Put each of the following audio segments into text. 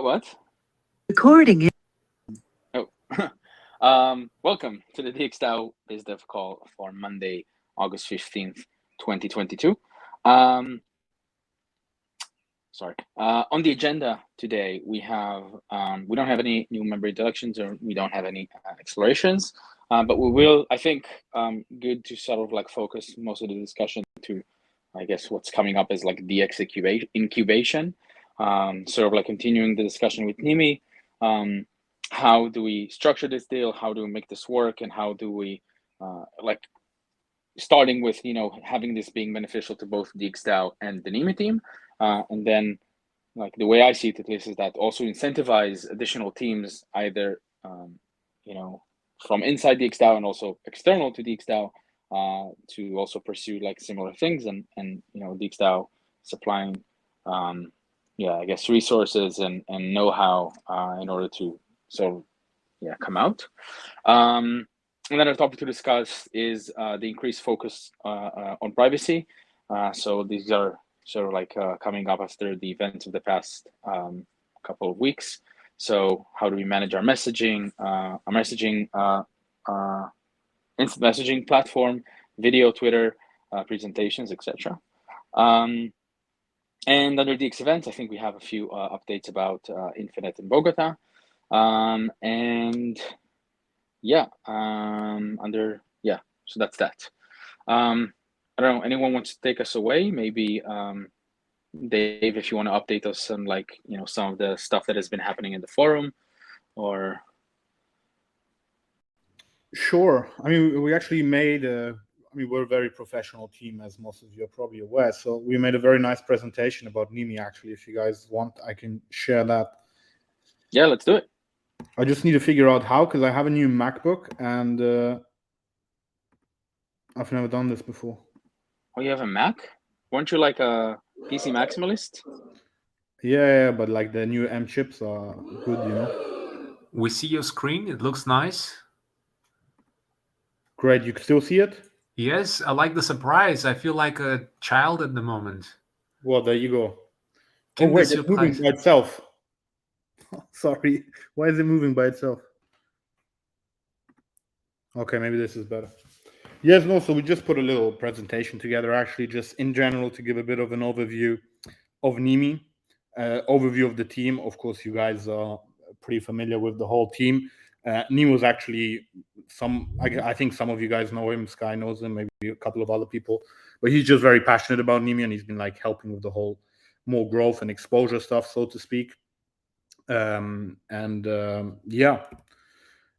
What? Recording it. Oh. Welcome to the DXdao BizDev call for Monday, August 15th, 2022. Sorry. On the agenda today, we don't have any new member introductions, or we don't have any explorations, but we will, I think, good to sort of like focus most of the discussion to, I guess, what's coming up is like DX incubation, sort of like continuing the discussion with Nimi. How do we structure this deal? How do we make this work? And how do we, starting with, having this being beneficial to both DXdao and the Nimi team. And then, like, the way I see it at least is that also incentivize additional teams, either, from inside DXdao and also external to DXdao, to also pursue like similar things, and DXdao supplying, I guess, resources and know-how in order to come out. Another topic to discuss is the increased focus on privacy. So these are sort of like coming up after the events of the past couple of weeks. So how do we manage our messaging, instant messaging platform, video, Twitter, presentations, etc. And under DX events, I think we have a few updates about Infinite in Bogota. So that's that. I don't know, anyone wants to take us away? Maybe Dave, if you want to update us on some of the stuff that has been happening in the forum, or... Sure. I mean, we actually made we're a very professional team, as most of you are probably aware. So we made a very nice presentation about Nimi, actually. If you guys want, I can share that. Yeah, let's do it. I just need to figure out how, because I have a new MacBook and I've never done this before. Oh, you have a Mac? Weren't you like a PC maximalist? Yeah, but like the new M chips are good, We see your screen. It looks nice. Great. You can still see it? Yes, I like the surprise. I feel like a child at the moment. Well, there you go. Oh, wait, it's moving by itself. Sorry. Why is it moving by itself? Okay, maybe this is better. Yes, no, so we just put a little presentation together, actually, just in general, to give a bit of an overview of Nimi, overview of the team. Of course, you guys are pretty familiar with the whole team. Nimi was actually I think some of you guys know him, Sky knows him, maybe a couple of other people, but he's just very passionate about Nimi, and he's been like helping with the whole more growth and exposure stuff, so to speak. So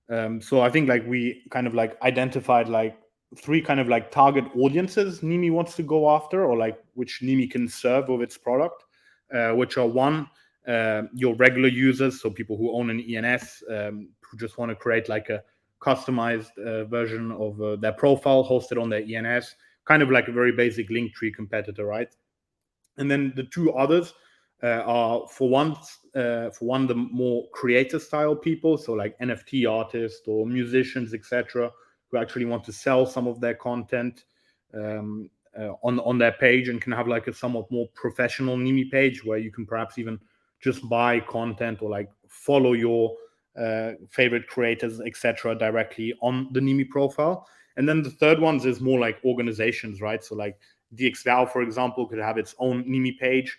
I think like we kind of like identified like three kind of like target audiences Nimi wants to go after, or like which Nimi can serve with its product, which are one, your regular users, so people who own an ENS, who just want to create like a customized version of their profile hosted on their ENS, kind of like a very basic Linktree competitor, right? And then the two others are for one the more creator style people, so like NFT artists or musicians, etc., who actually want to sell some of their content on their page, and can have like a somewhat more professional Nimi page where you can perhaps even just buy content or like follow your favorite creators, etc., directly on the Nimi profile. And then the third ones is more like organizations, right? So like DXdao, for example, could have its own Nimi page,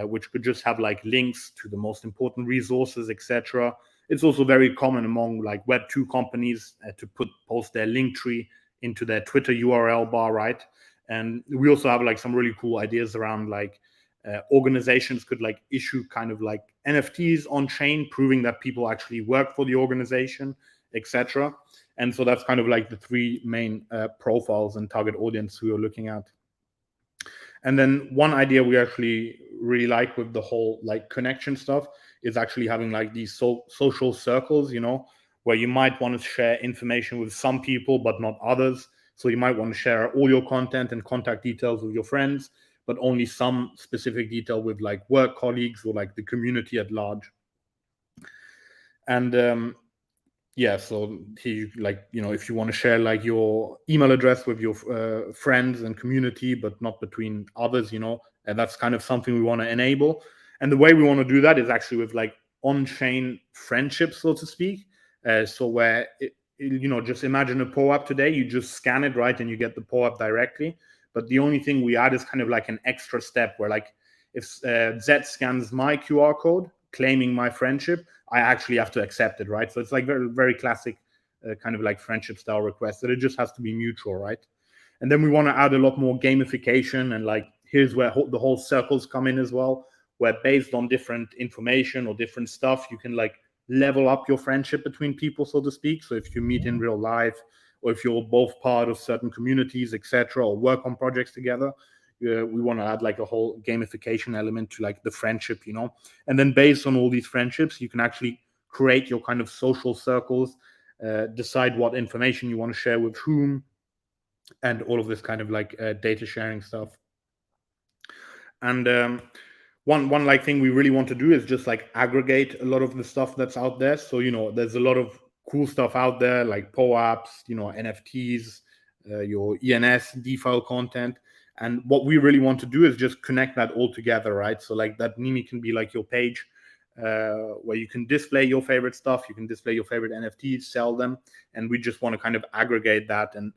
which could just have like links to the most important resources, etc. It's also very common among like Web2 companies to post their link tree into their Twitter URL bar, right? And we also have like some really cool ideas around like organizations could like issue kind of like NFTs on chain, proving that people actually work for the organization, etc. And so that's kind of like the three main profiles and target audience we are looking at. And then one idea we actually really like with the whole like connection stuff is actually having like these social circles, where you might want to share information with some people but not others. So you might want to share all your content and contact details with your friends, but only some specific detail with like work colleagues or like the community at large. And so he like, if you want to share like your email address with your friends and community, but not between others, and that's kind of something we want to enable. And the way we want to do that is actually with like on-chain friendship, so to speak. So where, just imagine a POAP today, you just scan it, right, and you get the POAP directly. But the only thing we add is kind of like an extra step where, like, if Z scans my QR code claiming my friendship, I actually have to accept it, right? So it's like very, very classic kind of like friendship style request, that it just has to be mutual, right? And then we want to add a lot more gamification, and like here's where the whole circles come in as well, where based on different information or different stuff, you can like level up your friendship between people, so to speak. So if you meet in real life, or if you're both part of certain communities, etc., or work on projects together, we want to add like a whole gamification element to like the friendship, and then based on all these friendships, you can actually create your kind of social circles, decide what information you want to share with whom, and all of this kind of like data sharing stuff. And one like thing we really want to do is just like aggregate a lot of the stuff that's out there. So there's a lot of cool stuff out there, like POAPs, NFTs, your ENS DeFi content. And what we really want to do is just connect that all together, right? So like that Nimi can be like your page where you can display your favorite stuff, you can display your favorite NFTs, sell them, and we just want to kind of aggregate that. And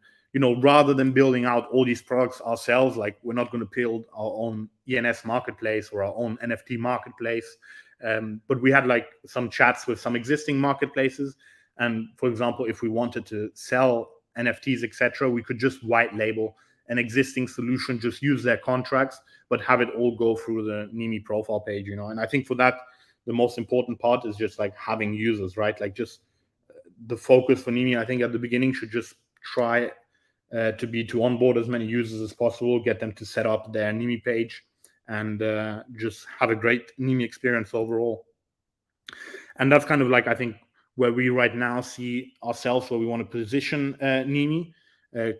rather than building out all these products ourselves, like we're not going to build our own ENS marketplace or our own NFT marketplace. But we had like some chats with some existing marketplaces. And for example, if we wanted to sell NFTs, etc., we could just white label an existing solution, just use their contracts, but have it all go through the Nimi profile page, And I think for that, the most important part is just like having users, right? Like just the focus for Nimi, I think at the beginning should just try to be to onboard as many users as possible, get them to set up their Nimi page, and just have a great Nimi experience overall. And that's kind of like, I think, where we right now see ourselves, where we want to position Nimi,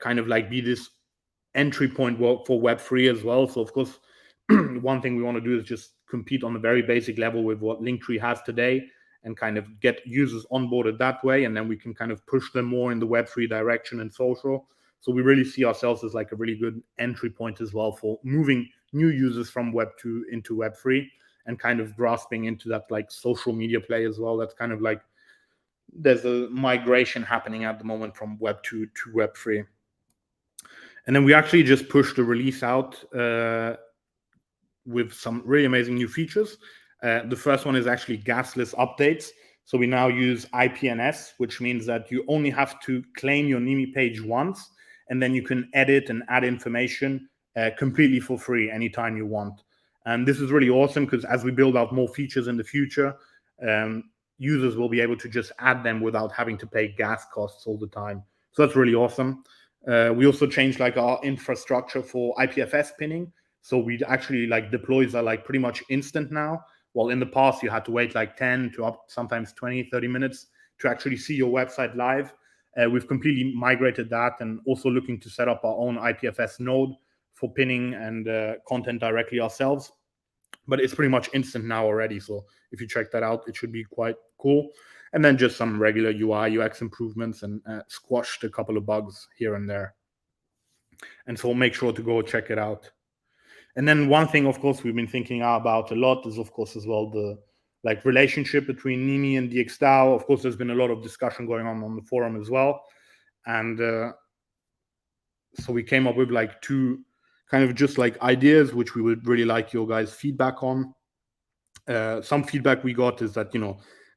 kind of like be this entry point for Web3 as well. So of course, one thing we want to do is just compete on a very basic level with what Linktree has today, and kind of get users onboarded that way, and then we can kind of push them more in the Web3 direction and social. So we really see ourselves as like a really good entry point as well for moving new users from Web2 into Web3, and kind of grasping into that like social media play as well. That's kind of like, there's a migration happening at the moment from Web2 to Web3. And then we actually just pushed the release out with some really amazing new features. The first one is actually gasless updates. So we now use IPNS, which means that you only have to claim your Nimi page once, and then you can edit and add information completely for free anytime you want. And this is really awesome because as we build out more features in the future, users will be able to just add them without having to pay gas costs all the time. So that's really awesome. We also changed like our infrastructure for IPFS pinning. So we actually like deploys are like pretty much instant now. While in the past you had to wait like 10 to up sometimes 20, 30 minutes to actually see your website live. We've completely migrated that, and also looking to set up our own IPFS node for pinning and content directly ourselves. But it's pretty much instant now already. So if you check that out, it should be quite cool. And then just some regular UI, UX improvements, and squashed a couple of bugs here and there. And so make sure to go check it out. And then one thing, of course, we've been thinking about a lot is, of course, as well, the like relationship between Nimi and DXdao. Of course, there's been a lot of discussion going on the forum as well. And so we came up with like two kind of just like ideas, which we would really like your guys' feedback on. Some feedback we got is that,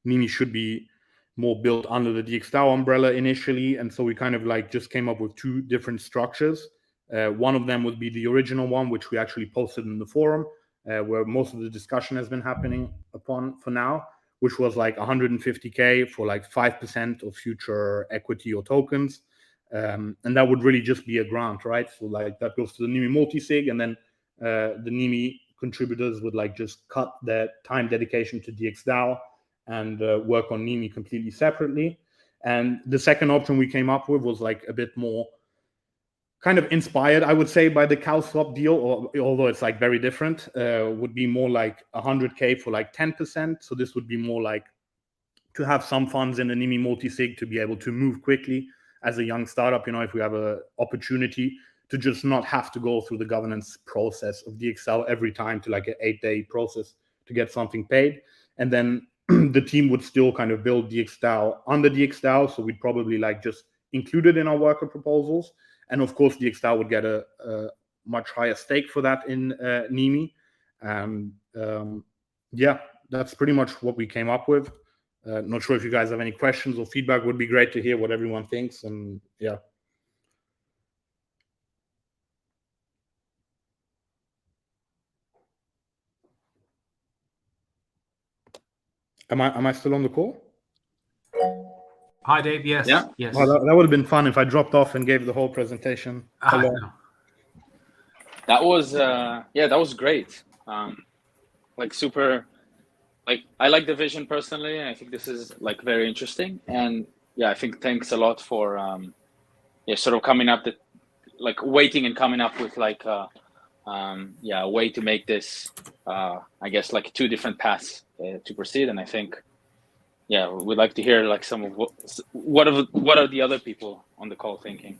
Nimi should be more built under the DXdao umbrella initially. And so we kind of like just came up with two different structures. One of them would be the original one, which we actually posted in the forum, where most of the discussion has been happening upon for now, which was like 150K for like 5% of future equity or tokens. And that would really just be a grant, right? So like that goes to the Nimi multi-sig, and then the Nimi contributors would like just cut their time dedication to DXdao and work on Nimi completely separately. And the second option we came up with was like a bit more kind of inspired, I would say, by the CowSwap deal, or although it's like very different, would be more like 100K for like 10%. So this would be more like to have some funds in the Nimi multi-sig to be able to move quickly as a young startup, if we have an opportunity to just not have to go through the governance process of DXdao every time to like an 8-day process to get something paid. And then the team would still kind of build DXdao under DXdao, so we'd probably like just include it in our worker proposals. And of course, DXdao would get a much higher stake for that in Nimi. And yeah, that's pretty much what we came up with. Not sure if you guys have any questions or feedback. Would be great to hear what everyone thinks. And yeah. Am I still on the call? Hi, Dave. Yes. Yeah. Yes. Well, that would have been fun if I dropped off and gave the whole presentation. Hello. No. That was yeah, that was great. Like super, like I like the vision personally, and I think this is like very interesting. And yeah, I think thanks a lot for yeah, sort of coming up like waiting and coming up with like yeah, a way to make this I guess like two different paths to proceed. And I think yeah, we'd like to hear like some of what are the other people on the call thinking.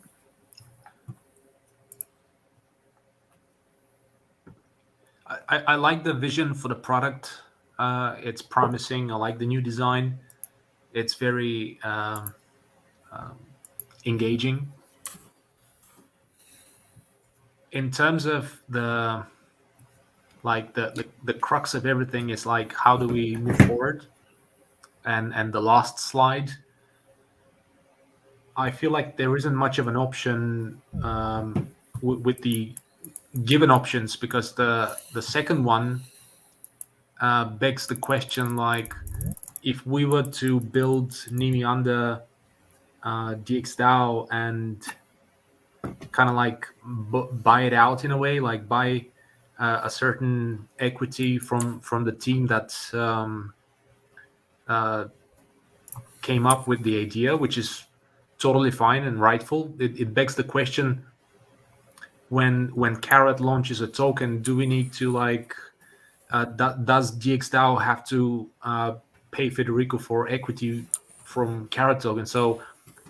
I like the vision for the product. It's promising. I like the new design. It's very engaging. In terms of the crux of everything is like, how do we move forward? And the last slide, I feel like there isn't much of an option with the given options, because the second one begs the question, like, if we were to build Nimi under DXdao and kind of like buy it out in a way, like buy a certain equity from the team that came up with the idea, which is totally fine and rightful. It begs the question, when Carrot launches a token, do we need to like does DXdao have to pay Federico for equity from Carrot token? So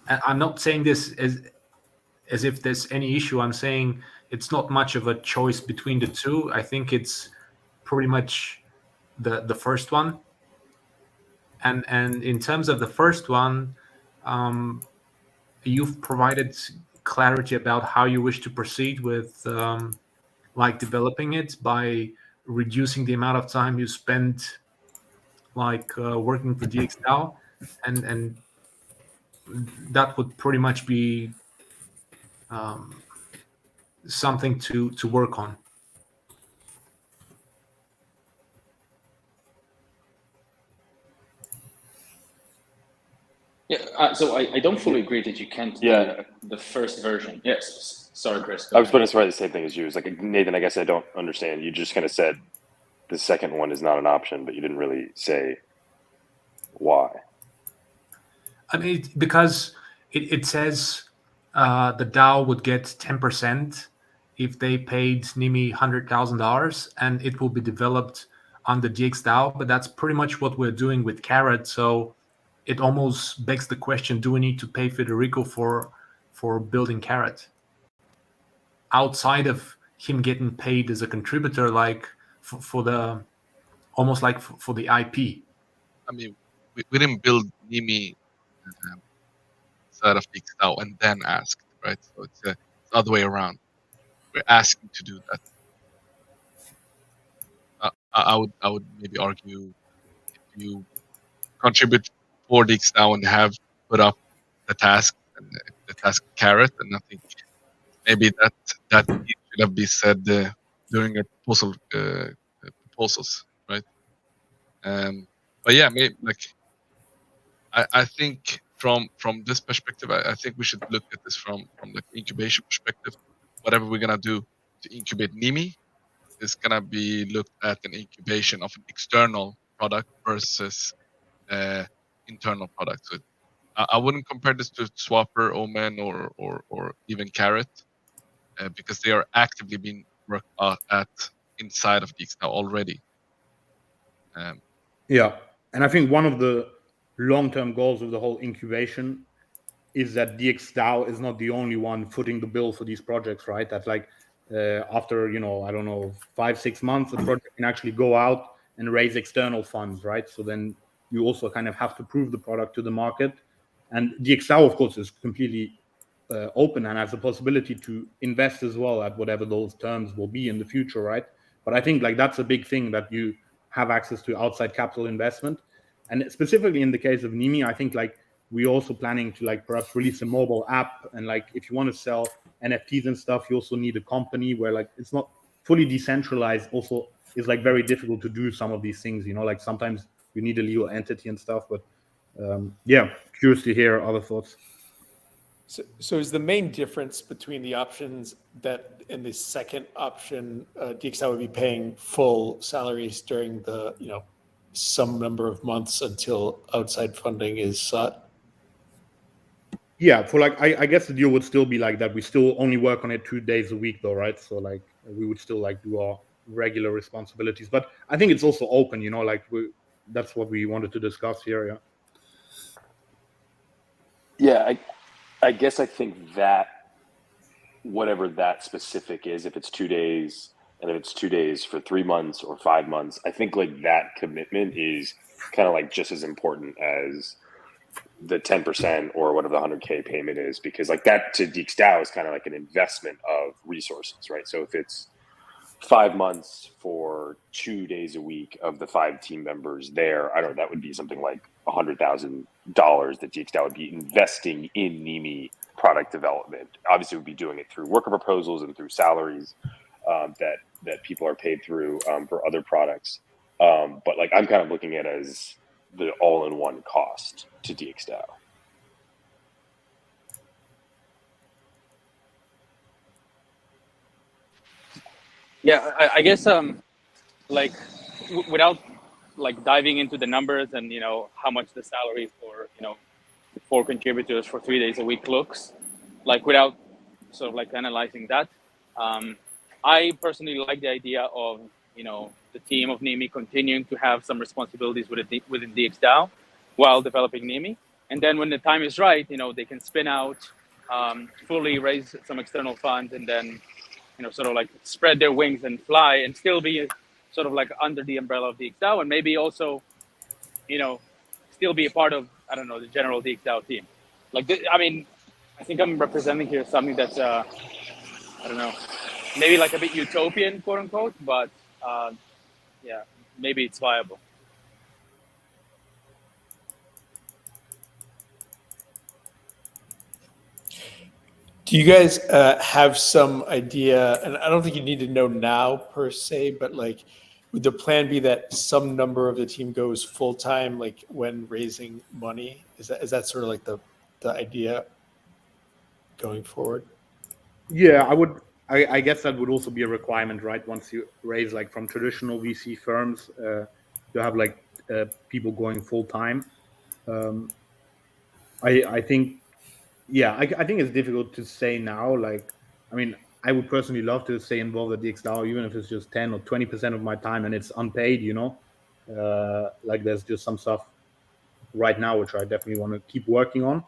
I'm not saying this as if there's any issue. I'm saying it's not much of a choice between the two. I think it's pretty much the first one. And in terms of the first one, you've provided clarity about how you wish to proceed with like developing it by reducing the amount of time you spend like working for DXdao, and that would pretty much be something to work on. Yeah, so I don't fully agree that you can't do the first version. Yes, sorry, Chris. I was going to say the same thing as you. It's like, Nathan, I guess I don't understand. You just kind of said the second one is not an option, but you didn't really say why. I mean, because it says the DAO would get 10% if they paid Nimi $100,000, and it will be developed on the DXdao. But that's pretty much what we're doing with Carrot. So it almost begs the question: do we need to pay Federico for building Carrot outside of him getting paid as a contributor, like for the almost like for the IP? I mean, we didn't build Nimi side of DXdao and then asked, right? So it's the other way around. We're asking to do that. I would maybe argue, if you contribute for DXdao and have put up the task and the task Carrot, and I think maybe that should have been said during your proposals, right? But yeah, maybe like I think from this perspective, I think we should look at this from the incubation perspective. Whatever we're gonna do to incubate Nimi is gonna be looked at an incubation of an external product versus internal product. So I wouldn't compare this to Swapper, Omen, or even Carrot, because they are actively being worked at inside of DXdao already. Yeah, and I think one of the long-term goals of the whole incubation is that DXdao is not the only one footing the bill for these projects, right? That like after, I don't know, 5-6 months, the project can actually go out and raise external funds, right? So then you also kind of have to prove the product to the market. And DXdao, of course, is completely open and has the possibility to invest as well at whatever those terms will be in the future, right? But I think like that's a big thing, that you have access to outside capital investment. And specifically in the case of Nimi, I think like we're also planning to like perhaps release a mobile app, and like if you want to sell NFTs and stuff, you also need a company where like it's not fully decentralized. Also, is like very difficult to do some of these things, you know, like sometimes you need a legal entity and stuff. But yeah, curious to hear other thoughts. So is the main difference between the options that in the second option, DXdao would be paying full salaries during the, you know, some number of months until outside funding is sought? Yeah, for like I guess the deal would still be like that. We still only work on it 2 days a week though, right? So like we would still like do our regular responsibilities. But I think it's also open, you know, like that's what we wanted to discuss here. Yeah. Yeah, I guess I think that whatever that specific is, if it's 2 days, and if it's 2 days for 3 months or 5 months, I think like that commitment is kind of like just as important as the 10% or whatever the 100K payment is, because like that to DXdao is kind of like an investment of resources, right? So if it's 5 months for 2 days a week of the 5 team members there, I don't know, that would be something like $100,000 that DXdao would be investing in Nimi product development. Obviously, we'd be doing it through worker proposals and through salaries that people are paid through for other products. But like I'm kind of looking at it as the all-in-one cost to DXdao. Yeah, I guess like without like diving into the numbers and you know how much the salary for you know 4 contributors for 3 days a week looks like, without sort of like analyzing that, I personally like the idea of you know the team of Nimi continuing to have some responsibilities within DXdao while developing Nimi, and then when the time is right, you know they can spin out, fully raise some external funds, and then you know sort of like spread their wings and fly and still be sort of like under the umbrella of DXdao, and maybe also you know still be a part of, I don't know, the general DXdao team. Like I mean, I think I'm representing here something that's I don't know, maybe like a bit utopian, quote unquote, but yeah, maybe it's viable. Do you guys have some idea, and I don't think you need to know now per se, but like would the plan be that some number of the team goes full-time like when raising money? Is that sort of like the idea going forward? Yeah, I guess that would also be a requirement, right? Once you raise like from traditional VC firms, you have like people going full time. I think, yeah, I think it's difficult to say now. Like, I mean, I would personally love to stay involved at DXdao, even if it's just 10 or 20% of my time and it's unpaid, you know. Like there's just some stuff right now which I definitely want to keep working on.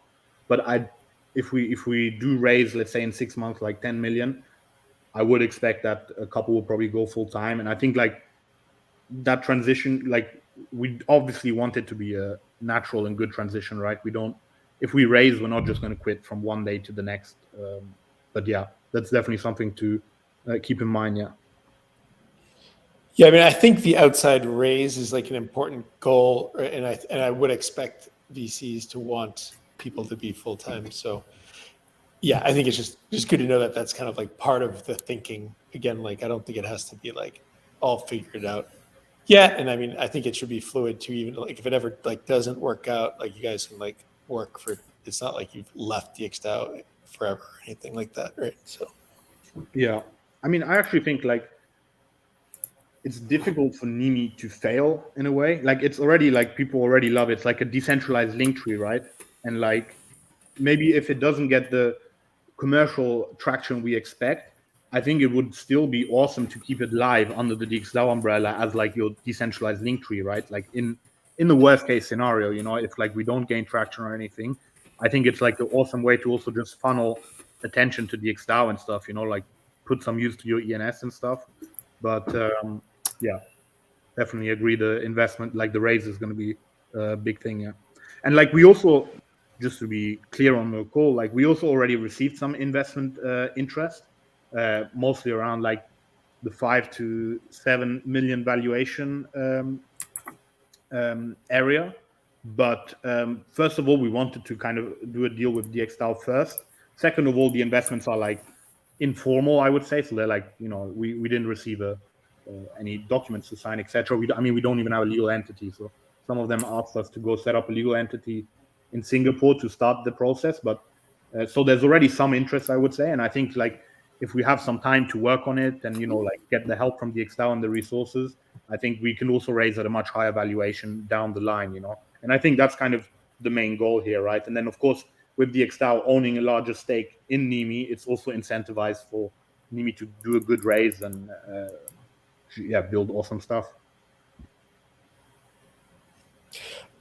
But if we do raise, let's say in 6 months, like 10 million, I would expect that a couple will probably go full time. And I think like that transition, like we obviously want it to be a natural and good transition, right? If we raise, we're not just going to quit from one day to the next. But yeah, that's definitely something to keep in mind. Yeah. Yeah, I mean, I think the outside raise is like an important goal, and I would expect VCs to want people to be full time. So, yeah, I think it's just good to know that that's kind of like part of the thinking. Again, like I don't think it has to be like all figured out. Yeah, and I mean, I think it should be fluid too. Even like if it ever like doesn't work out, like you guys can like work for. It's not like you've left DXdao forever or anything like that, right? So, yeah, I mean, I actually think like it's difficult for Nimi to fail in a way. Like it's already like people already love it. It's like a decentralized link tree, right? And like maybe if it doesn't get the commercial traction we expect, I think it would still be awesome to keep it live under the DXdao umbrella as like your decentralized link tree, right? Like in the worst case scenario, you know, if like we don't gain traction or anything, I think it's like an awesome way to also just funnel attention to DXdao and stuff, you know, like put some use to your ENS and stuff. But yeah, definitely agree. The investment, like the raise, is going to be big thing. Yeah, and like we also, just to be clear on the call, like we also already received some investment interest, mostly around like the 5 to 7 million valuation area. But first of all, we wanted to kind of do a deal with DXdao first. Second of all, the investments are like informal, I would say. So they're like, we didn't receive any documents to sign, etc. I mean, we don't even have a legal entity. So some of them asked us to go set up a legal entity in Singapore to start the process. But so there's already some interest, I would say. And I think like if we have some time to work on it and, like get the help from DXdao and the resources, I think we can also raise at a much higher valuation down the line, And I think that's kind of the main goal here, right? And then, of course, with DXdao owning a larger stake in Nimi, it's also incentivized for Nimi to do a good raise and, build awesome stuff.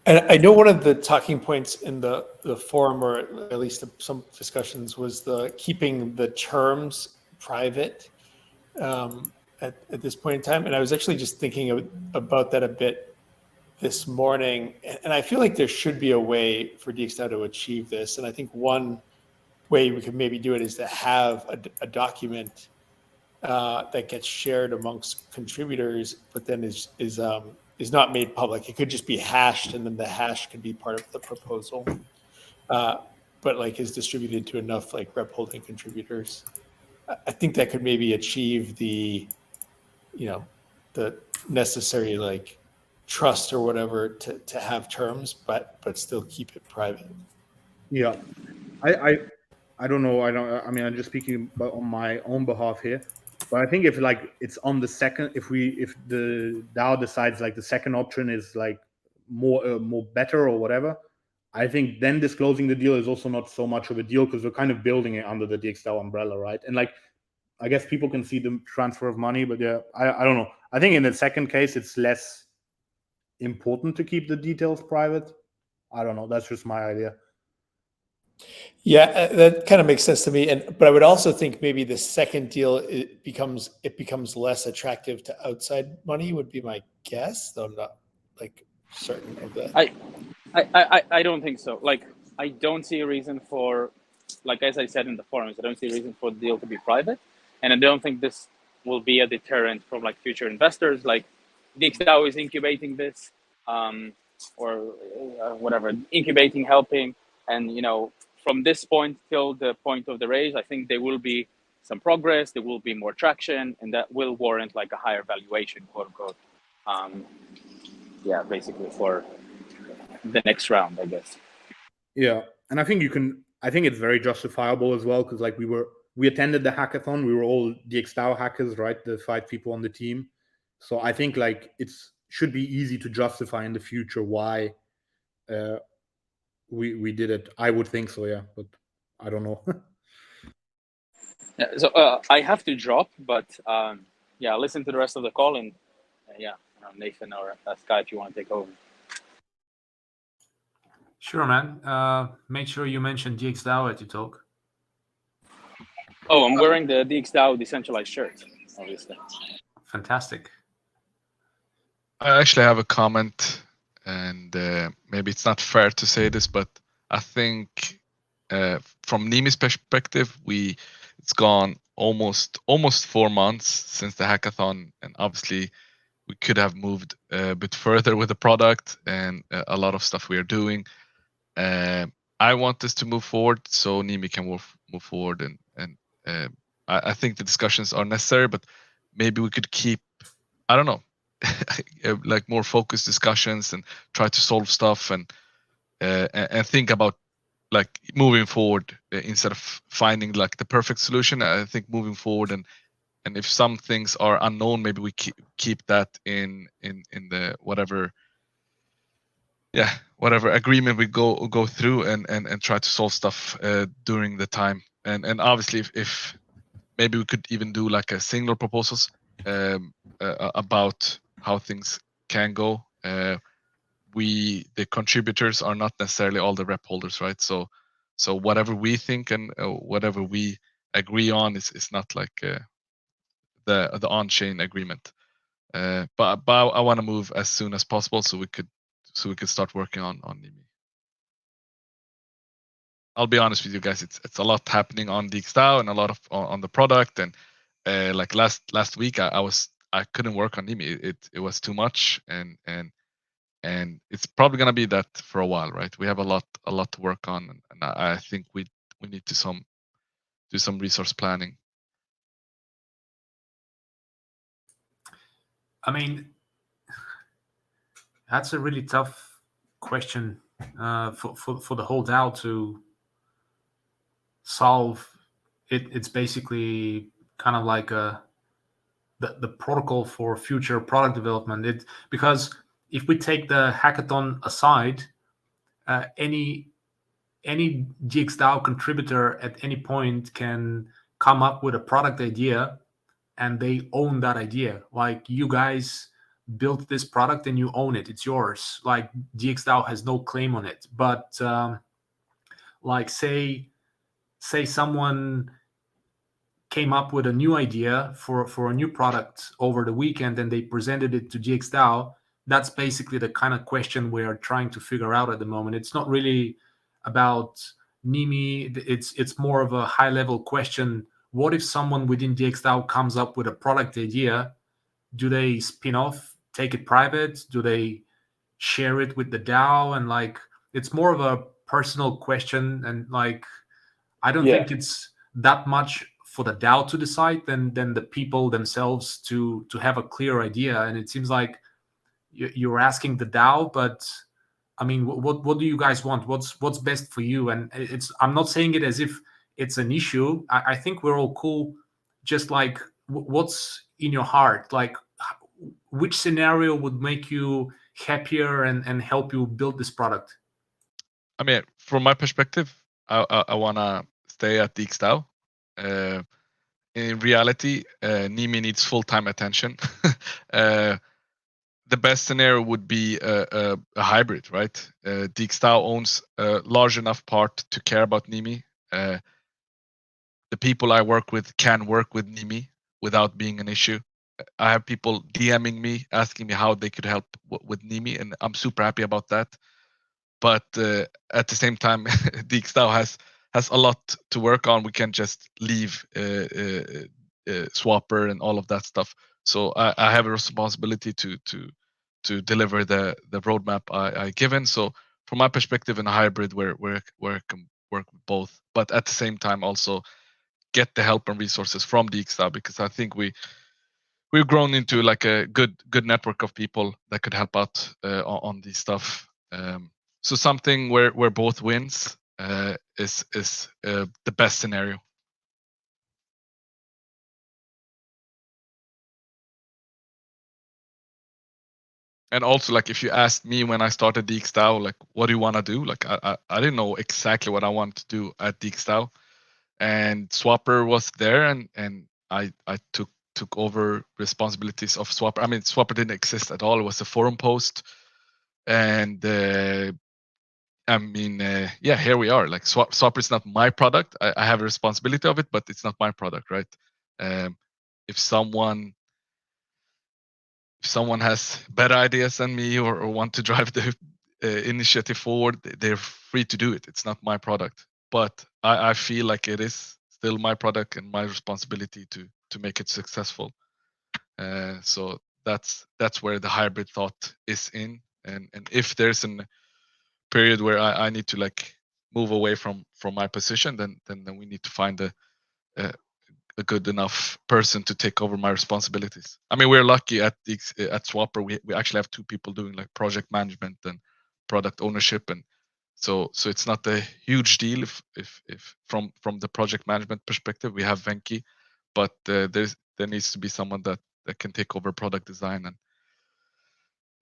And I know one of the talking points in the forum, or at least some discussions, was the keeping the terms private at this point in time. And I was actually just thinking about that a bit this morning. And I feel like there should be a way for DXdao to achieve this. And I think one way we could maybe do it is to have a document that gets shared amongst contributors, but then is not made public. It could just be hashed, and then the hash could be part of the proposal, but like is distributed to enough like rep holding contributors. I think that could maybe achieve the necessary like trust or whatever to have terms, but still keep it private. Yeah, I don't know. I mean, I'm just speaking on my own behalf here. But I think if like it's on the second, if the DAO decides like the second option is like more better or whatever, I think then disclosing the deal is also not so much of a deal because we're kind of building it under the DXdao umbrella, right? And like, I guess people can see the transfer of money, but yeah, I don't know. I think in the second case, it's less important to keep the details private. I don't know. That's just my idea. Yeah, that kind of makes sense to me. But I would also think maybe the second deal it becomes less attractive to outside money would be my guess, though I'm not like certain of that. I don't think so. Like I don't see a reason for, like as I said in the forums, I don't see a reason for the deal to be private, and I don't think this will be a deterrent from like future investors. Like DXdao is incubating this, or whatever, incubating, helping, and from this point till the point of the raise, I think there will be some progress, there will be more traction, and that will warrant like a higher valuation, quote unquote. Basically for the next round, I guess. Yeah, and I think it's very justifiable as well because like we attended the hackathon. We were all DXdao hackers, right? The 5 people on the team. So I think like should be easy to justify in the future why we did it. I would think so, yeah, but I don't know. Yeah, so I have to drop, but listen to the rest of the call, and Nathan or Sky, if you want to take over. Sure, man. Make sure you mention DXdao at your talk. Oh, I'm wearing the DXdao decentralized shirt, obviously. Fantastic. I actually have a comment, and maybe it's not fair to say this, but I think from Nimi's perspective, it's gone almost 4 months since the hackathon, and obviously we could have moved a bit further with the product and a lot of stuff we are doing. I want this to move forward so Nimi can move forward, and I think the discussions are necessary, but maybe we could keep, I don't know, like more focused discussions and try to solve stuff and think about like moving forward instead of finding like the perfect solution. I think moving forward and if some things are unknown, maybe we keep that in the whatever agreement we go through and try to solve stuff during the time. And obviously if maybe we could even do like a singular proposals about how things can go. The contributors are not necessarily all the rep holders, right? So whatever we think and whatever we agree on is not like the on-chain agreement. But I want to move as soon as possible so we could so we could start working on Nimi. I'll be honest with you guys, it's a lot happening on DXdao and a lot of on the product, and like last week I couldn't work on Nimi. It was too much, and it's probably gonna be that for a while, right? We have a lot to work on, and I think we need to do some resource planning. I mean, that's a really tough question for the whole DAO to solve. It's basically kind of like the protocol for future product development. Because if we take the hackathon aside, any DXdao contributor at any point can come up with a product idea, and they own that idea. Like, you guys built this product and you own it. It's yours. Like, DXdao has no claim on it. But like, say someone came up with a new idea for a new product over the weekend and they presented it to DXdao. That's basically the kind of question we are trying to figure out at the moment. It's not really about Nimi. It's more of a high level question. What if someone within DXdao comes up with a product idea? Do they spin off, take it private? Do they share it with the DAO? And like, it's more of a personal question, and like, I don't think it's that much for the DAO to decide than the people themselves to have a clear idea. And it seems like you're asking the DAO, but I mean, what do you guys want? What's best for you? And I'm not saying it as if it's an issue. I think we're all cool. Just like, what's in your heart? Like, which scenario would make you happier and help you build this product? I mean, from my perspective, I wanna stay at DXdao. In reality, Nimi needs full-time attention. The best scenario would be a hybrid, right? DXdao owns a large enough part to care about Nimi. The people I work with can work with Nimi without being an issue. I have people DMing me, asking me how they could help with Nimi, and I'm super happy about that. But at the same time, DXdao has a lot to work on. We can't just leave Swapper and all of that stuff. So I have a responsibility to deliver the roadmap I given. So from my perspective, in a hybrid, where I can work with both, but at the same time also get the help and resources from DXdao, because I think we've grown into like a good network of people that could help out on this stuff. So something where both wins is the best scenario. And also, like, if you asked me when I started DXdao, like, what do you want to do? Like, I didn't know exactly what I wanted to do at DXdao, and Swapper was there, and I took over responsibilities of Swapper. I mean, Swapper didn't exist at all. It was a forum post, and I mean, yeah, here we are. Like, Swapper is not my product. I have a responsibility of it, but it's not my product, right? If someone has better ideas than me, or want to drive the initiative forward, they're free to do it. It's not my product, but I feel like it is still my product and my responsibility to make it successful. So that's where the hybrid thought is in. And if there's a period where I need to like move away from my position, then we need to find a good enough person to take over my responsibilities. I mean, we're lucky at Swapper. We actually have two people doing like project management and product ownership, and so it's not a huge deal if from the project management perspective we have Venki, but there needs to be someone that can take over product design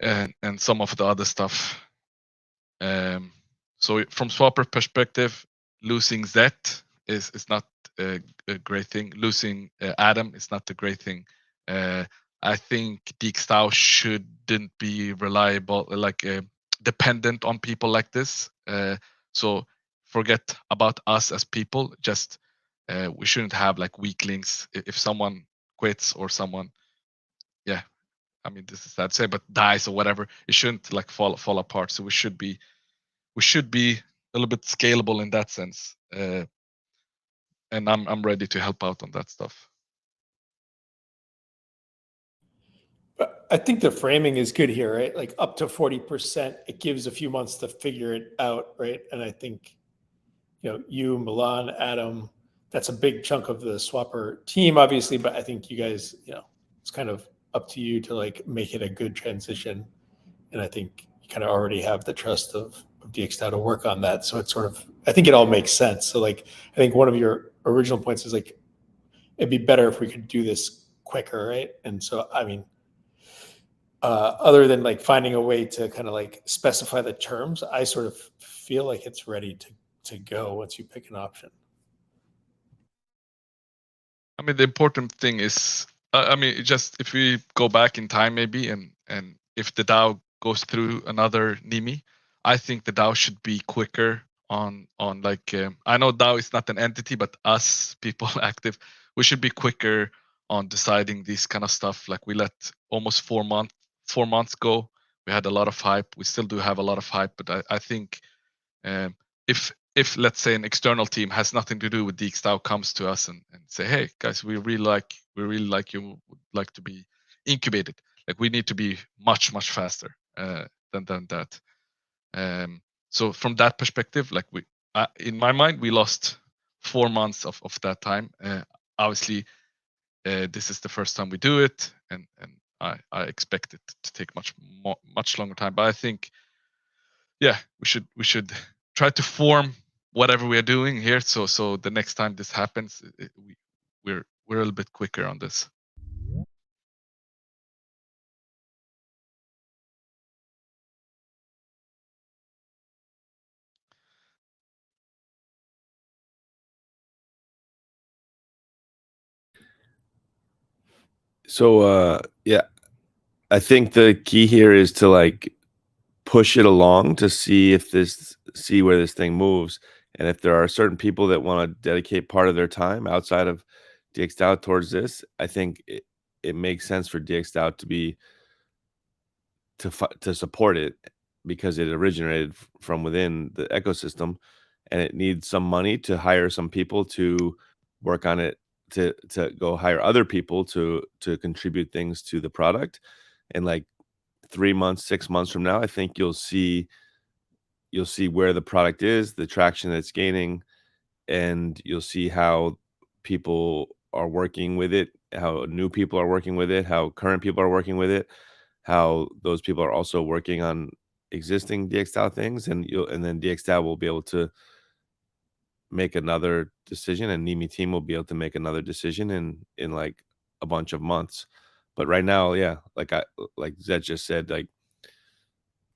and some of the other stuff. So from Swapper perspective, losing Zet is not a great thing. Losing Adam is not a great thing. I think DXdao shouldn't be reliable, like dependent on people like this. So forget about us as people. Just we shouldn't have like weak links. If someone quits or someone, yeah, I mean, this is sad to say, but dies or whatever, it shouldn't like fall apart. So we should be a little bit scalable in that sense. And I'm ready to help out on that stuff. But I think the framing is good here, right? Like up to 40%, it gives a few months to figure it out, right? And I think, you, Milan, Adam, that's a big chunk of the Swapper team, obviously, but I think you guys, it's kind of up to you to like make it a good transition. And I think you kind of already have the trust of DXdao to work on that. So it's sort of, I think it all makes sense. So like, I think one of your original points is like, it'd be better if we could do this quicker, right? And so, I mean, other than like finding a way to kind of like specify the terms, I sort of feel like it's ready to go once you pick an option. I mean, the important thing is, just if we go back in time maybe, and if the DAO goes through another Nimi, I think the DAO should be quicker on like, I know DAO is not an entity, but us people active, we should be quicker on deciding this kind of stuff. Like we let almost 4 months go. We had a lot of hype. We still do have a lot of hype, but I think if let's say an external team has nothing to do with DXdao comes to us and say, hey guys, we really like you, would like to be incubated. Like we need to be much faster than that. So from that perspective, like in my mind, we lost 4 months of that time. Obviously, this is the first time we do it, and I expect it to take much longer time. But I think, yeah, we should try to form whatever we are doing here, so the next time this happens, we're a little bit quicker on this. So yeah, I think the key here is to like push it along to see where this thing moves. And if there are certain people that want to dedicate part of their time outside of DXdao towards this, I think it makes sense for DXdao to support it, because it originated from within the ecosystem, and it needs some money to hire some people to work on it, to go hire other people to contribute things to the product. And like 3 months, 6 months from now, I think you'll see where the product is, the traction that it's gaining, and you'll see how people are working with it, how new people are working with it, how current people are working with it, how those people are also working on existing DXdao things, and then DXdao will be able to make another decision, and Nimi team will be able to make another decision in like a bunch of months. But right now, yeah, like Zed just said, like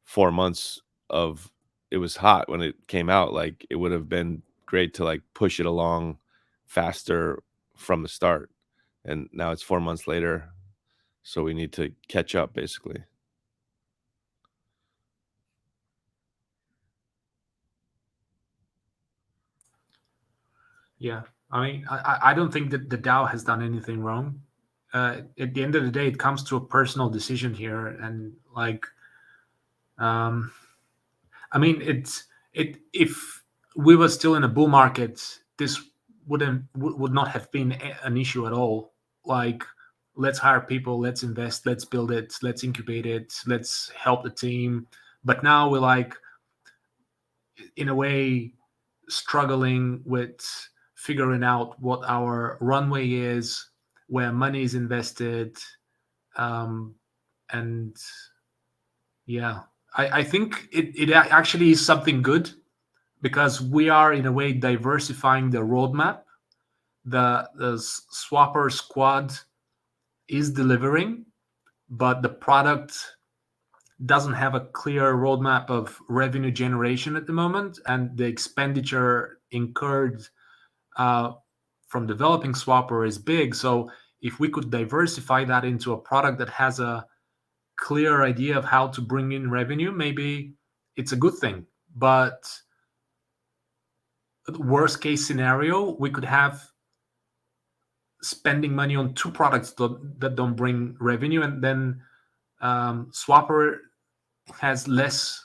4 months of, it was hot when it came out. Like it would have been great to like push it along faster from the start, and now it's 4 months later, so we need to catch up basically. Yeah, I mean, I don't think that the DAO has done anything wrong. At the end of the day, it comes to a personal decision here, and like, I mean, if we were still in a bull market, this would not have been an issue at all. Like, let's hire people, let's invest, let's build it, let's incubate it, let's help the team. But now we're like, in a way, struggling with figuring out what our runway is, where money is invested, and yeah, I think it actually is something good, because we are in a way diversifying the roadmap. The Swapper squad is delivering, but the product doesn't have a clear roadmap of revenue generation at the moment, and the expenditure incurred from developing Swapper is big. So if we could diversify that into a product that has a clear idea of how to bring in revenue, maybe it's a good thing. But worst case scenario, we could have spending money on 2 products that don't bring revenue, and then Swapper has less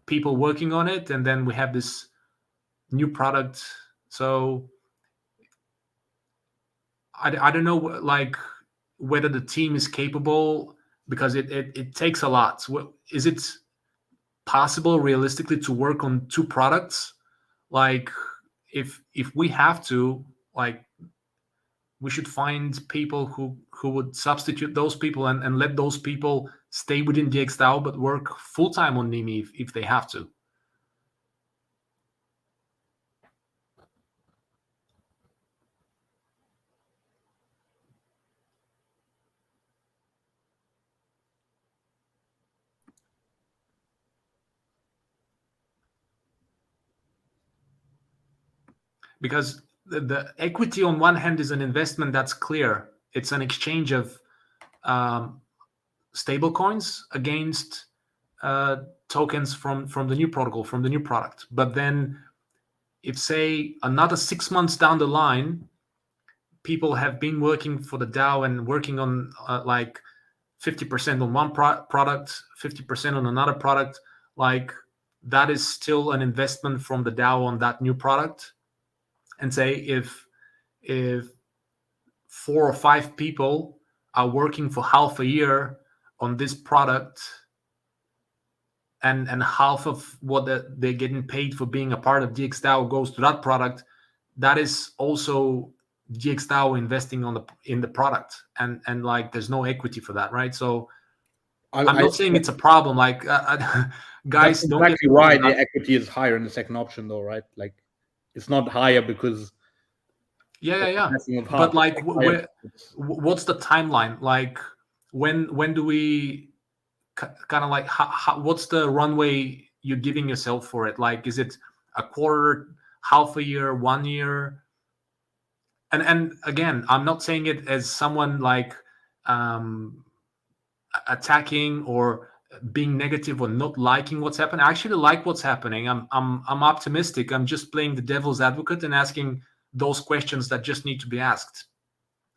people working on it, and then we have this new product. So I don't know, like, whether the team is capable, because it takes a lot. Is it possible realistically to work on two products? Like, if we have to, like, we should find people who would substitute those people and let those people stay within DXdao but work full-time on Nimi if they have to. Because the equity on one hand is an investment that's clear. It's an exchange of stable coins against tokens from the new protocol, from the new product. But then if, say, another 6 months down the line, people have been working for the DAO and working on like 50% on one product, 50% on another product, like, that is still an investment from the DAO on that new product. And say if 4 or 5 people are working for half a year on this product, and half of what they're getting paid for being a part of DXdao goes to that product, that is also DXdao investing in the product, and like, there's no equity for that, right? So I'm not saying it's a problem, like, guys, that's don't exactly why the equity is higher in the second option, though, right? Like, it's not higher because but like, what's the timeline? Like, when do we kind of like, what's the runway you're giving yourself for it? Like, is it a quarter, half a year, 1 year? And again, I'm not saying it as someone like attacking or being negative or not liking what's happening. I actually like what's happening. I'm optimistic. I'm just playing the devil's advocate and asking those questions that just need to be asked.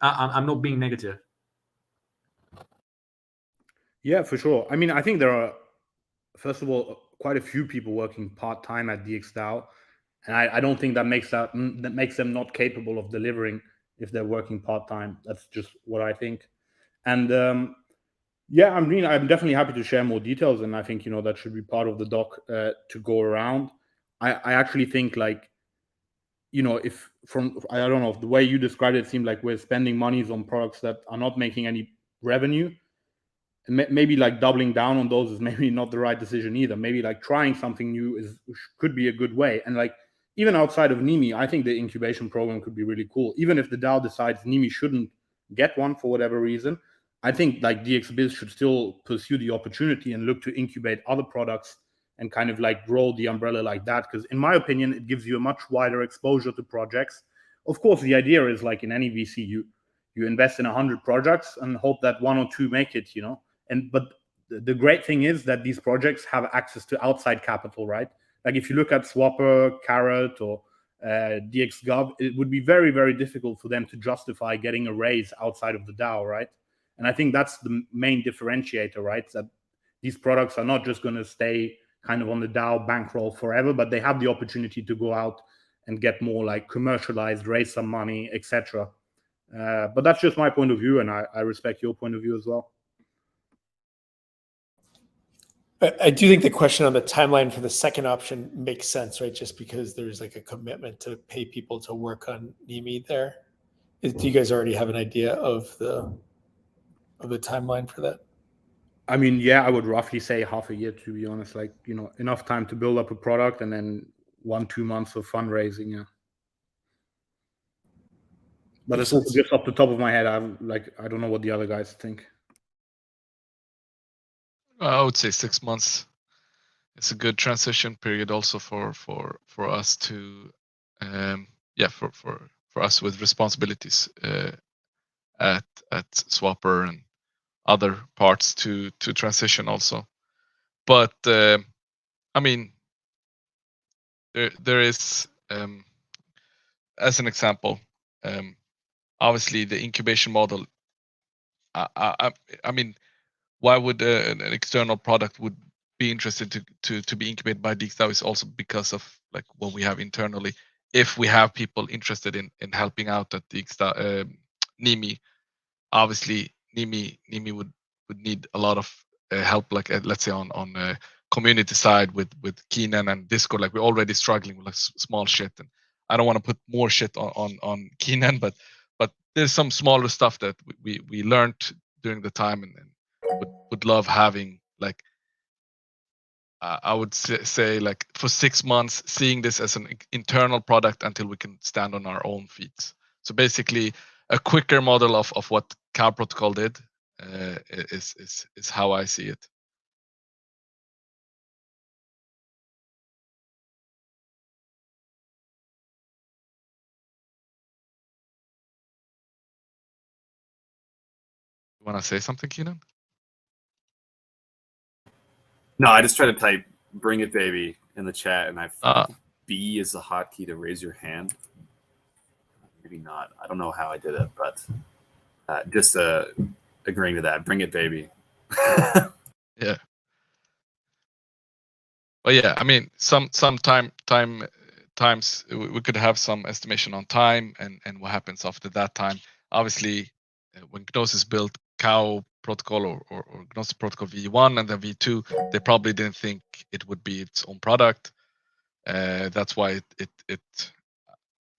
I'm not being negative. Yeah, for sure. I mean, I think there are, first of all, quite a few people working part-time at DXdao, and I don't think that makes them not capable of delivering if they're working part-time. That's just what I think. And yeah, I'm definitely happy to share more details, and I think, that should be part of the doc to go around. I actually think, like, if I don't know, if the way you described it seemed like we're spending monies on products that are not making any revenue. Maybe like doubling down on those is maybe not the right decision either. Maybe like trying something new could be a good way. And like, even outside of Nimi, I think the incubation program could be really cool. Even if the DAO decides Nimi shouldn't get one for whatever reason, I think like DXBiz should still pursue the opportunity and look to incubate other products and kind of like grow the umbrella like that. Because in my opinion, it gives you a much wider exposure to projects. Of course, the idea is, like in any VC, you invest in 100 projects and hope that 1 or 2 make it, but the great thing is that these projects have access to outside capital, right? Like, if you look at Swapper, Carrot, or DXGov, it would be very, very difficult for them to justify getting a raise outside of the DAO, right? And I think that's the main differentiator, right? That these products are not just going to stay kind of on the DAO bankroll forever, but they have the opportunity to go out and get more like commercialized, raise some money, etc. But that's just my point of view, and I respect your point of view as well. I do think the question on the timeline for the second option makes sense, right? Just because there's like a commitment to pay people to work on Nimi there. Do you guys already have an idea of the timeline for that? I mean, yeah, I would roughly say half a year, to be honest. Like, enough time to build up a product, and then 1-2 months of fundraising. Yeah. But it's also just off the top of my head. I don't know what the other guys think. I would say 6 months. It's a good transition period also for us to, for us with responsibilities at Swapper and other parts to transition also. But I mean, there is, as an example, obviously the incubation model. I mean, why would an external product would be interested to be incubated by DXdao is also because of like what we have internally. If we have people interested in helping out at DXdao, Nimi, obviously Nimi would need a lot of help, like let's say on community side with Keenan and Discord. Like we're already struggling with like small shit, and I don't want to put more shit on Keenan, but there's some smaller stuff that we learned during the time, and would love having like I would say like for 6 months seeing this as an internal product until we can stand on our own feet. So basically a quicker model of what Cow Protocol did is how I see it. You want to say something, Keenan? No, I just tried to type "bring it, baby" in the chat, and I think B is the hotkey to raise your hand. Maybe not. I don't know how I did it, but just agreeing to that. Bring it, baby. Yeah. But yeah, I mean, times we could have some estimation on time and what happens after that time. Obviously, when Gnosis built Cow Protocol or Gnosis Protocol V1 and then V2, they probably didn't think it would be its own product. That's why it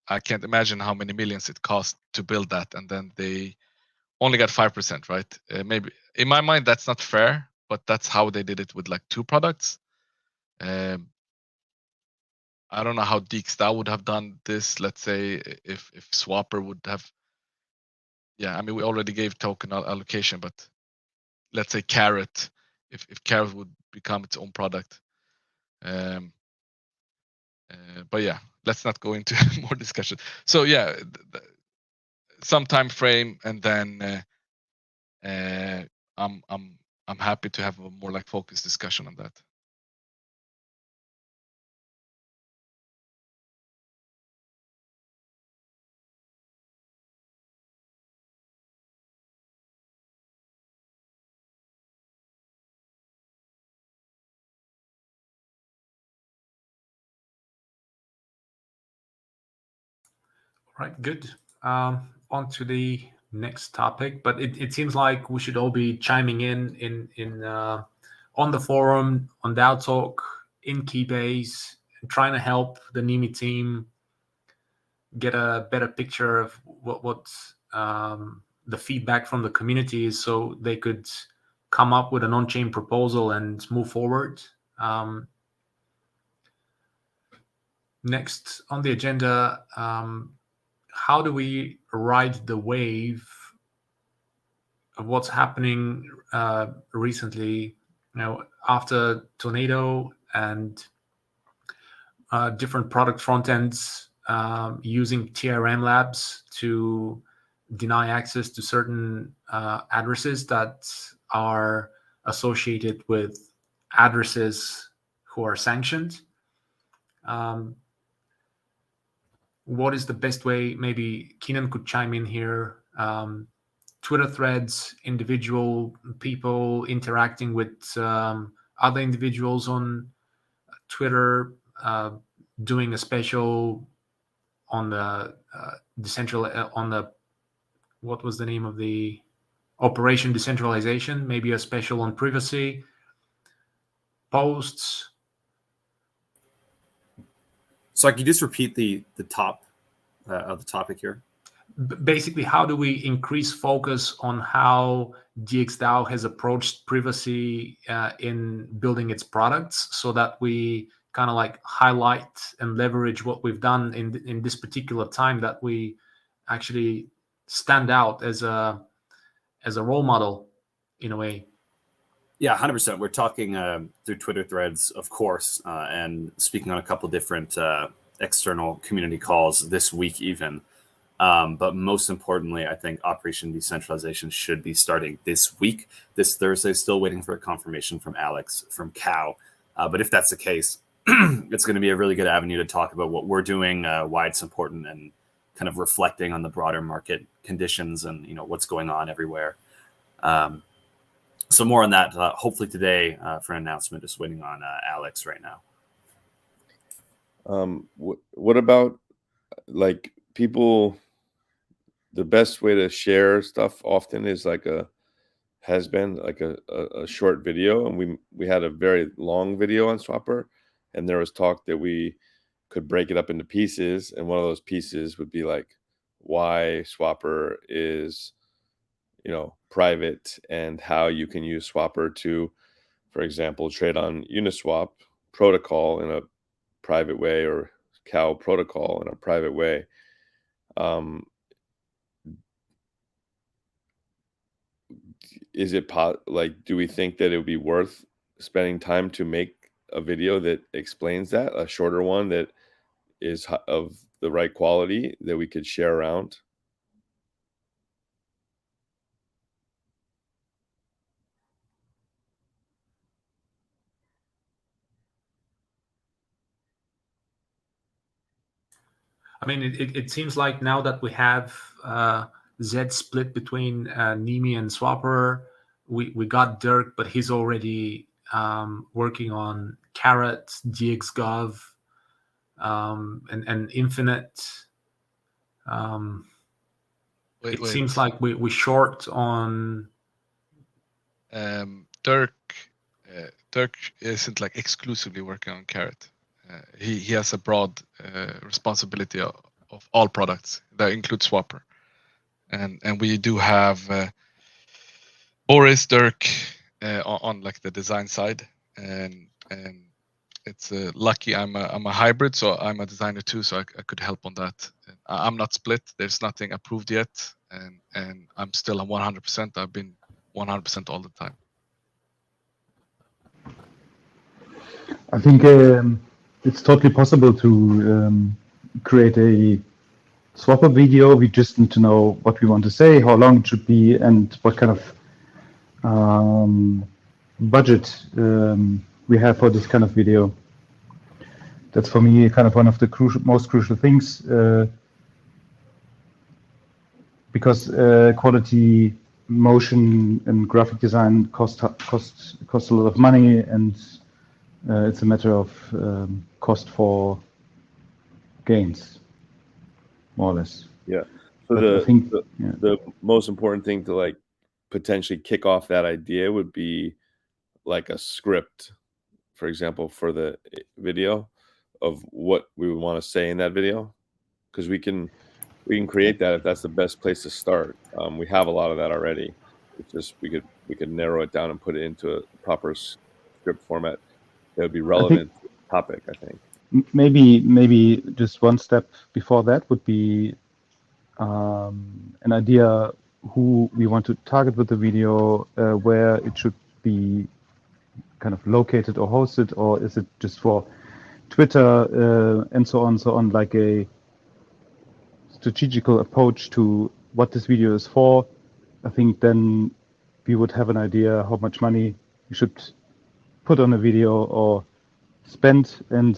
I can't imagine how many millions it cost to build that, and then they only got 5%, right? Maybe in my mind that's not fair, but that's how they did it with like 2 products. I don't know how DXdao would have done this. Let's say if Swapper would have. Yeah, I mean we already gave token allocation, but let's say Carrot, if Carrot would become its own product. But yeah, let's not go into more discussion. So yeah, some time frame, and then I'm happy to have a more like focused discussion on that. Right, good. On to the next topic, but it seems like we should all be chiming in on the forum, on DAO Talk, in Keybase, and trying to help the Nimi team get a better picture of what the feedback from the community is, so they could come up with an on-chain proposal and move forward. Next on the agenda, how do we ride the wave of what's happening recently? You know, after Tornado and different product front ends using TRM labs to deny access to certain addresses that are associated with addresses who are sanctioned. What is the best way? Maybe Keenan could chime in here. Twitter threads, individual people interacting with other individuals on Twitter, doing a special on the on the, what was the name of the operation, decentralization, maybe a special on privacy, posts. So can you just repeat the top of the topic here? Basically, how do we increase focus on how DXdao has approached privacy in building its products, so that we kind of like highlight and leverage what we've done in this particular time, that we actually stand out as a role model in a way? Yeah, 100%. We're talking through Twitter threads, of course, and speaking on a couple different external community calls this week even. But most importantly, I think Operation Decentralization should be starting this week, this Thursday. Still waiting for a confirmation from Alex from Cow. But if that's the case, it's going to be a really good avenue to talk about what we're doing, why it's important, and kind of reflecting on the broader market conditions and what's going on everywhere. So more on that, hopefully today for an announcement. Just waiting on Alex right now. What about like people? The best way to share stuff often is like has been like a short video, and we had a very long video on Swapper, and there was talk that we could break it up into pieces, and one of those pieces would be like why Swapper is, you know, private, and how you can use Swapper to, for example, trade on Uniswap protocol in a private way, or cow protocol in a private way. Is it like, do we think that it would be worth spending time to make a video that explains that, a shorter one that is of the right quality that we could share around? I mean, it seems like now that we have Z split between Nimi and Swapper, we got Dirk, but he's already working on Carrot, DXgov, and Infinite. It seems like we short on. Dirk isn't like exclusively working on Carrot. He has a broad responsibility of all products that includes Swapper, and we do have Boris, Dirk on like the design side, and it's lucky I'm a hybrid, so I'm a designer too, so I could help on that. I'm not split. There's nothing approved yet, and I'm still on 100%. I've been 100% all the time. I think it's totally possible to create a Swapper video. We just need to know what we want to say, how long it should be, and what kind of budget we have for this kind of video. That's for me kind of one of the most crucial things, because quality motion and graphic design cost a lot of money, and it's a matter of cost for gains, more or less. Yeah. So I think the most important thing to like potentially kick off that idea would be like a script, for example, for the video of what we would want to say in that video, because we can create that if that's the best place to start. We have a lot of that already. It's just we could narrow it down and put it into a proper script format that would be relevant to the topic, I think. Maybe just one step before that would be an idea who we want to target with the video, where it should be kind of located or hosted, or is it just for Twitter, and so on, like a strategical approach to what this video is for. I think then we would have an idea how much money we should put on a video or spend, and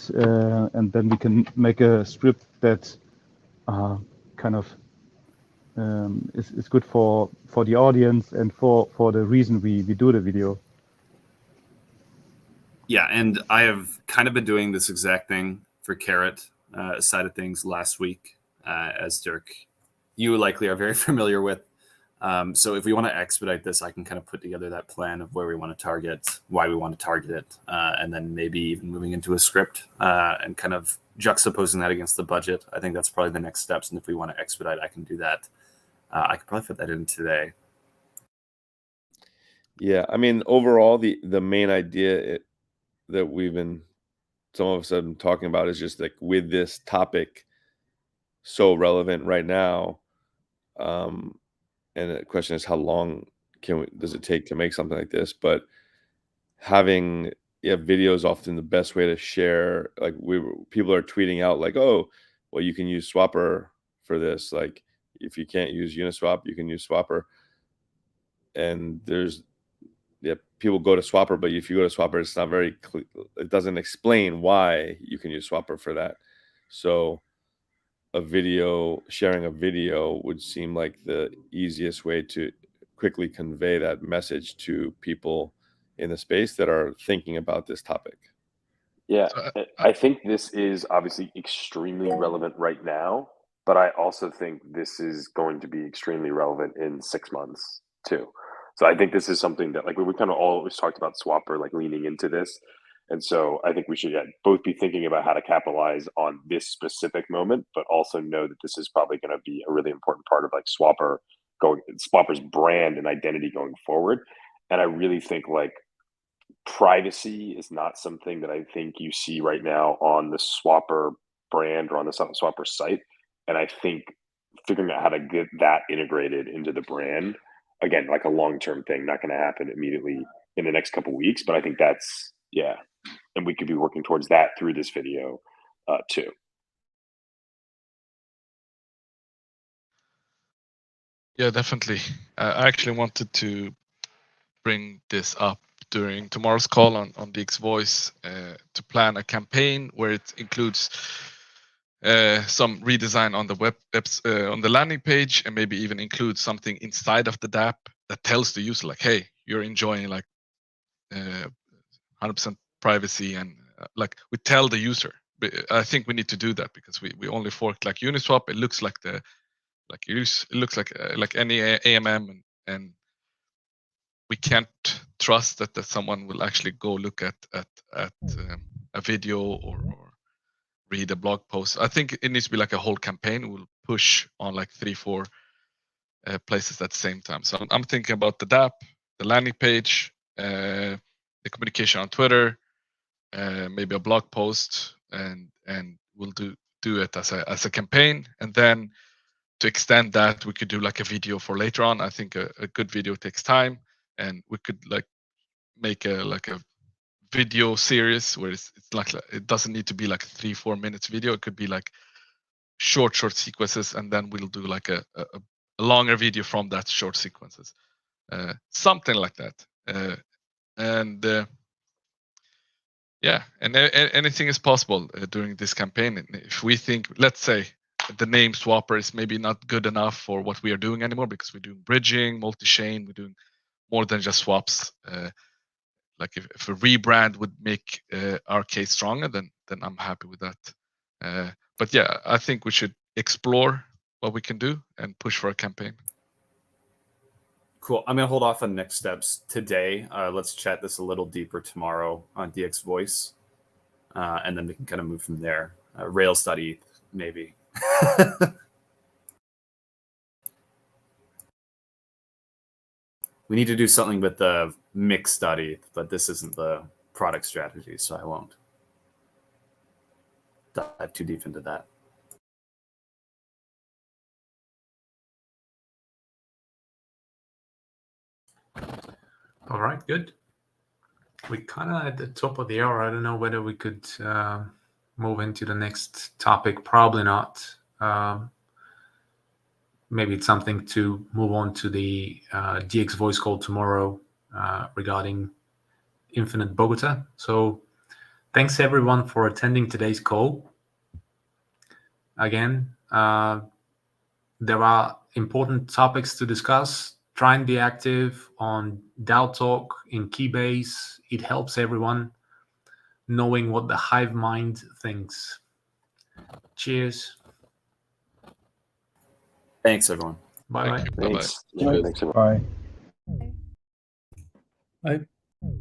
then we can make a script that kind of is good for the audience and for the reason we do the video. Yeah, and I have kind of been doing this exact thing for Carrot side of things last week, as Dirk, you likely are very familiar with. So if we want to expedite this, I can kind of put together that plan of where we want to target, why we want to target it, and then maybe even moving into a script and kind of juxtaposing that against the budget. I think that's probably the next steps. And if we want to expedite, I can do that. I could probably fit that in today. Yeah, I mean, overall, the main idea that some of us have been talking about is just like, with this topic so relevant right now, and the question is, how long does it take to make something like this? But having video is often the best way to share. Like, people are tweeting out like, oh, well, you can use Swapper for this. Like, if you can't use Uniswap, you can use Swapper. And people go to Swapper, but if you go to Swapper, it's not very clear. It doesn't explain why you can use Swapper for that. So sharing a video would seem like the easiest way to quickly convey that message to people in the space that are thinking about this topic. Yeah, So, I think this is obviously extremely relevant right now, but I also think this is going to be extremely relevant in 6 months too. So I think this is something that like we kind of always talked about Swapper like leaning into this. And so I think we should both be thinking about how to capitalize on this specific moment, but also know that this is probably going to be a really important part of like Swapper's brand and identity going forward. And I really think like privacy is not something that I think you see right now on the Swapper brand or on the Swapper site. And I think figuring out how to get that integrated into the brand, again, like a long-term thing, not going to happen immediately in the next couple of weeks, but I think that's, yeah. And we could be working towards that through this video too. yeah, definitely. I actually wanted to bring this up during tomorrow's call on DX Voice to plan a campaign where it includes some redesign on the on the landing page, and maybe even include something inside of the dApp that tells the user like, hey, you're enjoying like 100% privacy, and like we tell the user. I think we need to do that because we only forked like Uniswap. It looks like it looks like any AMM, and we can't trust that someone will actually go look at a video or read a blog post. I think it needs to be like a whole campaign. We'll push on like 3-4 places at the same time. So I'm thinking about the dApp, the landing page, the communication on Twitter, maybe a blog post, and we'll do it as a campaign. And then to extend that, we could do like a video for later on. I think a good video takes time, and we could like make a video series where it's like it doesn't need to be like 3-4 minutes video. It could be like short sequences, and then we'll do like a longer video from that short sequences, something like that. Yeah, and anything is possible during this campaign. And if we think, let's say, the name Swapper is maybe not good enough for what we are doing anymore because we're doing bridging, multi-chain, we're doing more than just swaps. Like if a rebrand would make our case stronger, then I'm happy with that. But yeah, I think we should explore what we can do and push for a campaign. Cool. I'm going to hold off on next steps today. Let's chat this a little deeper tomorrow on DX Voice. And then we can kind of move from there. Rails.eth, maybe. We need to do something with the mix.eth, but this isn't the product strategy, so I won't dive too deep into that. All right, good. We're kind of at the top of the hour. I don't know whether we could move into the next topic. Probably not. Maybe it's something to move on to the DX voice call tomorrow regarding Infinite Bogota. So thanks everyone for attending today's call. Again, there are important topics to discuss. Try and be active on DAO Talk in Keybase. It helps everyone knowing what the hive mind thinks. Cheers. Thanks, everyone. Bye-bye. Thanks. Bye-bye. Thanks everyone. Bye. Bye.